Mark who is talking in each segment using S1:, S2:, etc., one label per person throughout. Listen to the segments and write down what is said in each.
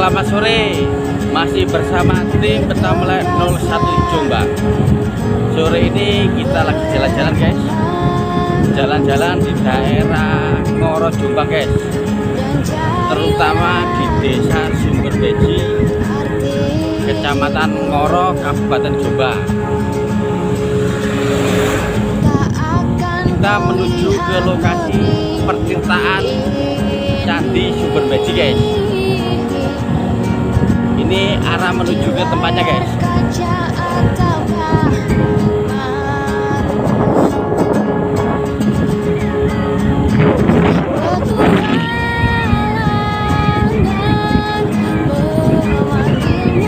S1: Selamat sore, masih bersama tim Betamlek 01 Jombang. Sore ini kita lagi jalan-jalan guys, jalan-jalan di daerah Ngoro Jombang guys, terutama di desa Sumberbeji, Kecamatan Ngoro, Kabupaten Jombang. Kita menuju ke lokasi pertirtaan Candi Sumberbeji guys. Ini arah menuju ke tempatnya guys.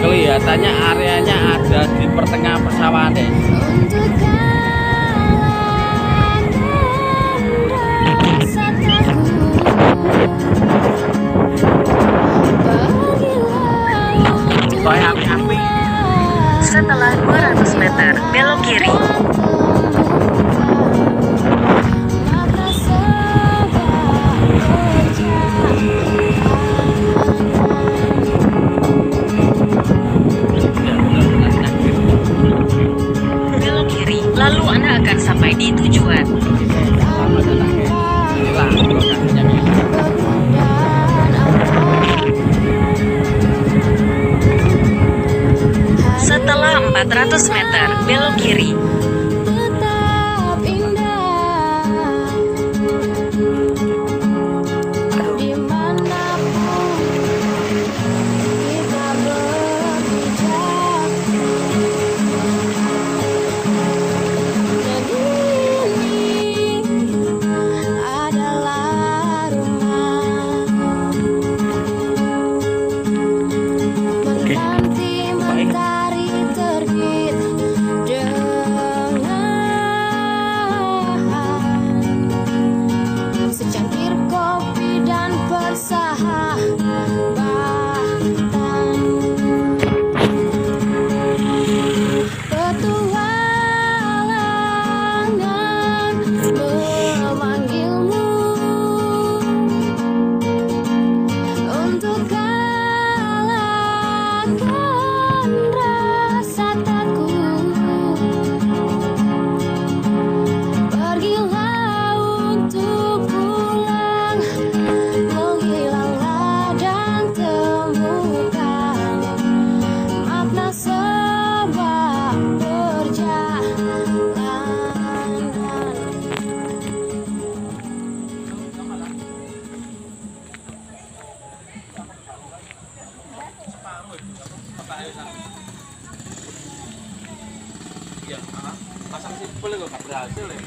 S1: Kelihatannya areanya ada di pertengahan persawahan guys.
S2: Setelah 200 meter, belok kiri. Belok kiri, lalu Anda akan sampai di tujuan.
S1: Inilah lokasinya guys.
S2: Setelah 400 meter, belok kiri.
S1: Iya, pasang simpel kok gak berhasil ya.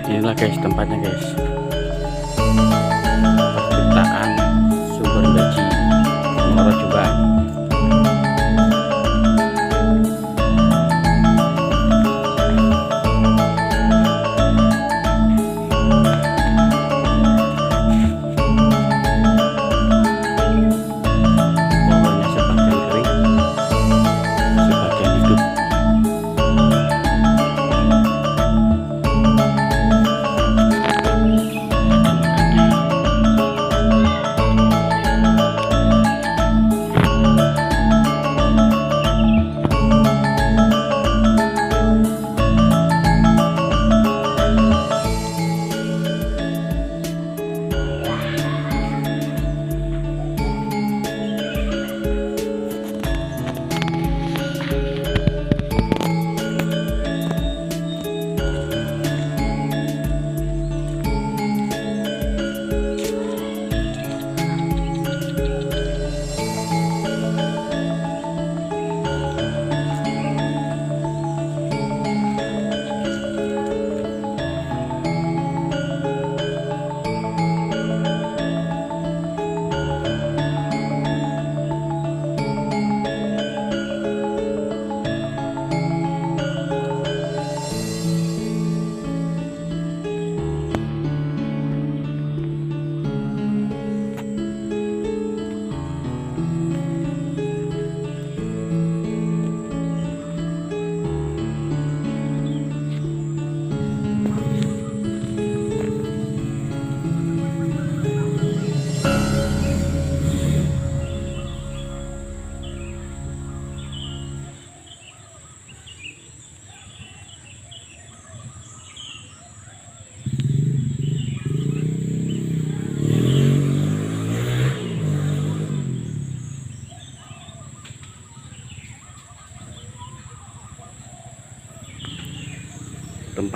S1: Inilah guys tempatnya guys, pertirtaan Sumberbeji, Ngoro Jombang. Pohonnya sebagian kering, sebagian hidup.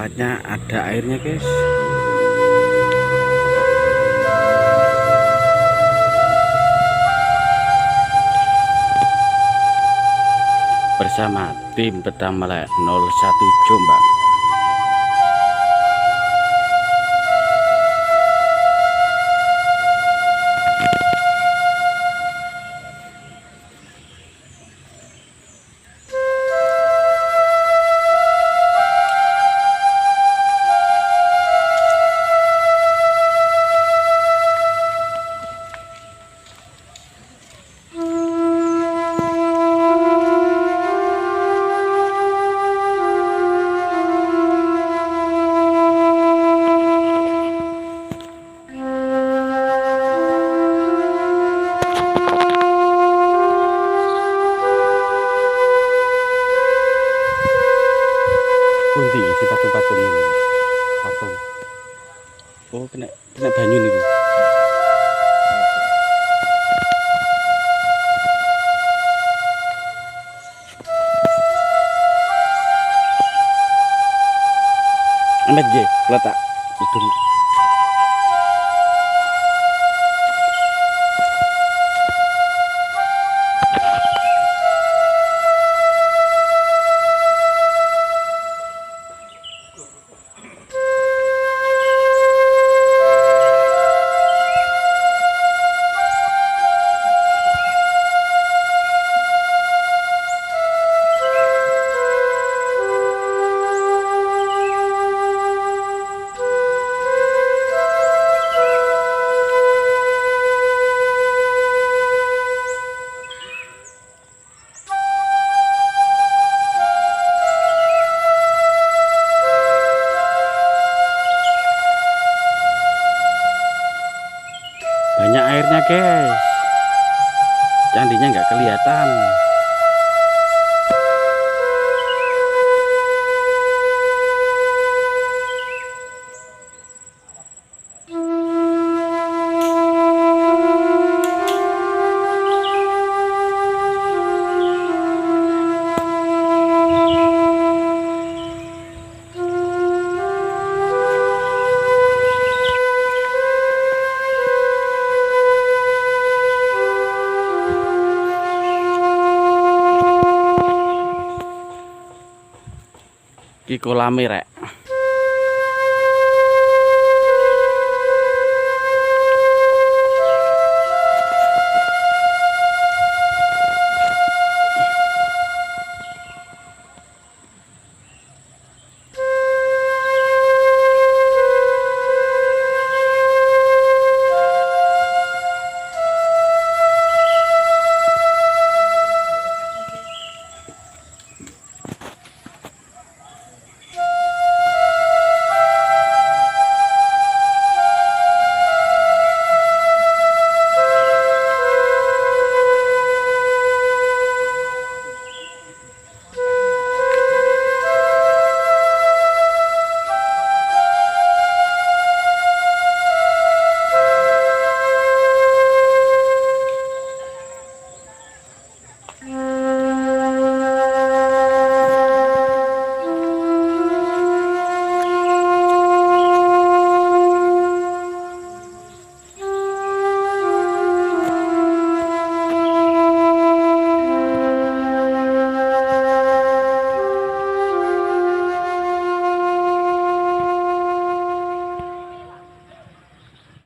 S1: tempatnya ada airnya guys. Bersama tim Petamala 01 Jombang. Pundi si patung-patung ini. Patung. Oh, kena banyu nih. Amet je, letak. Udun. Banyak airnya guys, candinya nggak kelihatan. Iki kolame rek.